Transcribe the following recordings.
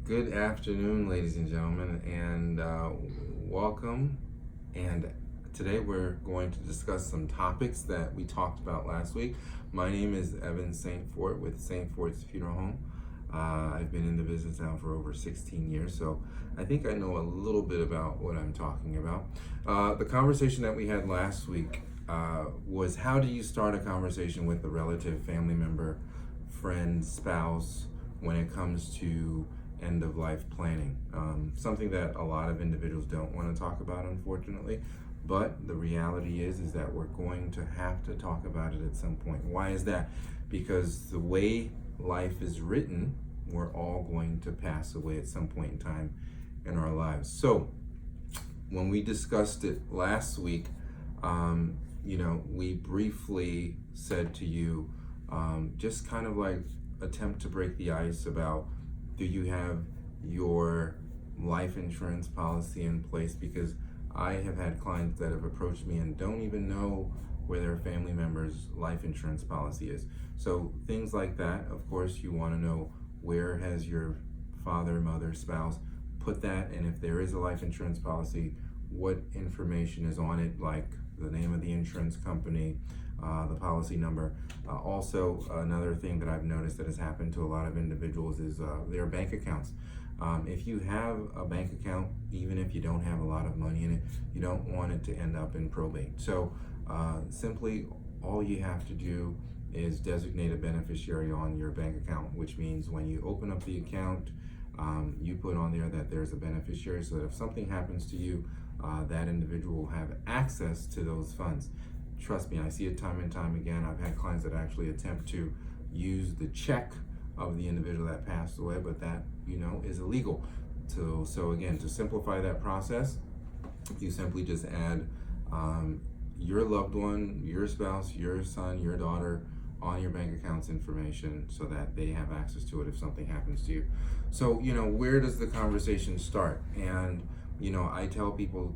Good afternoon, ladies and gentlemen, and welcome. And today we're going to discuss some topics that we talked about last week. My name is Evan St. Fort with St. Fort's Funeral Home. I've been in the business now for over 16 years, so I think I know a little bit about what I'm talking about. The conversation that we had last week was how do you start a conversation with a relative, family member, friend, spouse when it comes to end of life planning. Something that a lot of individuals don't want to talk about, unfortunately. But the reality is that we're going to have to talk about it at some point. Why is that? Because the way life is written, we're all going to pass away at some point in time in our lives. So when we discussed it last week, we briefly said to you, just kind of like attempt to break the ice about, do you have your life insurance policy in place? Because I have had clients that have approached me and don't even know where their family member's life insurance policy is. So things like that, of course, you want to know, where has your father, mother, spouse put that, and if there is a life insurance policy, what information is on it, like the name of the insurance company, the policy number. Also, another thing that I've noticed that has happened to a lot of individuals is their bank accounts. If you have a bank account, even if you don't have a lot of money in it, you don't want it to end up in probate. So simply all you have to do is designate a beneficiary on your bank account, which means when you open up the account, you put on there that there's a beneficiary, so that if something happens to you, that individual will have access to those funds. Trust me, I see it time and time again. I've had clients that actually attempt to use the check of the individual that passed away, but that, is illegal. So again, to simplify that process, you simply just add your loved one, your spouse, your son, your daughter on your bank account's information so that they have access to it if something happens to you. So, where does the conversation start? And, I tell people,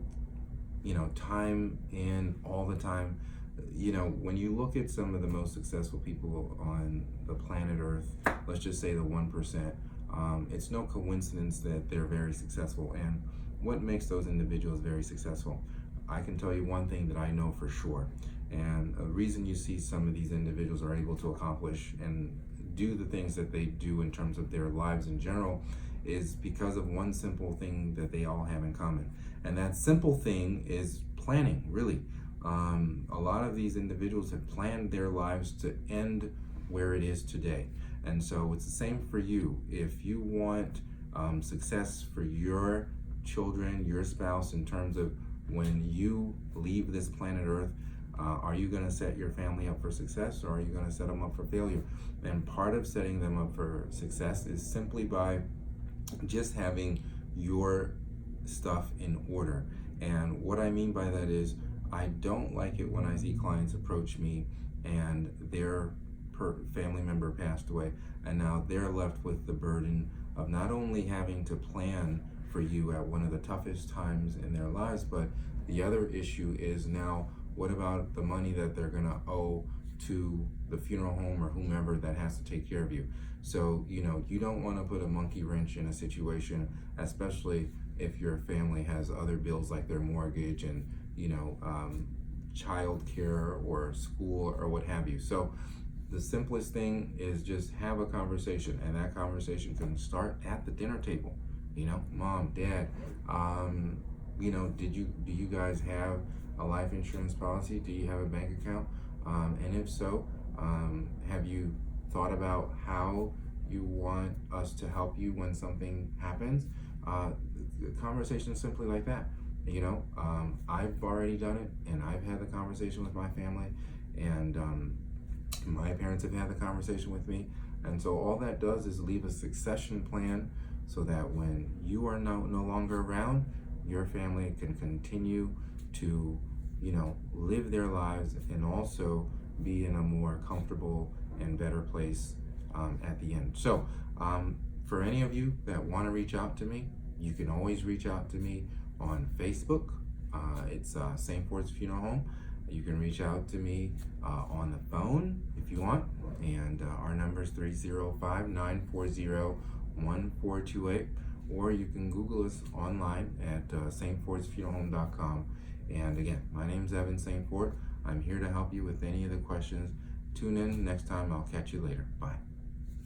time in all the time, when you look at some of the most successful people on the planet Earth, let's just say the 1%, it's no coincidence that they're very successful. And what makes those individuals very successful? I can tell you one thing that I know for sure. And the reason you see some of these individuals are able to accomplish and do the things that they do in terms of their lives in general is because of one simple thing that they all have in common. And that simple thing is planning, really. A lot of these individuals have planned their lives to end where it is today. And so it's the same for you. If you want success for your children, your spouse, in terms of when you leave this planet Earth, are you going to set your family up for success, or are you going to set them up for failure? And part of setting them up for success is simply by just having your stuff in order. And what I mean by that is, I don't like it when I see clients approach me and their family member passed away, and now they're left with the burden of not only having to plan for you at one of the toughest times in their lives, but the other issue is, now what about the money that they're gonna owe to the funeral home or whomever that has to take care of you? So, you don't want to put a monkey wrench in a situation, especially if your family has other bills like their mortgage and, child care or school or what have you. So the simplest thing is just have a conversation, and that conversation can start at the dinner table. Mom, dad, do you guys have a life insurance policy? Do you have a bank account? And if so, have you thought about how you want us to help you when something happens? The conversation is simply like that. I've already done it, and I've had the conversation with my family, and my parents have had the conversation with me. And so all that does is leave a succession plan so that when you are no longer around, your family can continue to, live their lives and also be in a more comfortable and better place at the end. So for any of you that want to reach out to me, you can always reach out to me on Facebook. It's St. Fort's Funeral Home. You can reach out to me on the phone if you want, and our number is 305-940-1214. 1428, or you can Google us online at stfordsfuneralhome.com. And again, my name is Evan St. Ford. I'm here to help you with any of the questions. Tune in next time. I'll catch you later. Bye.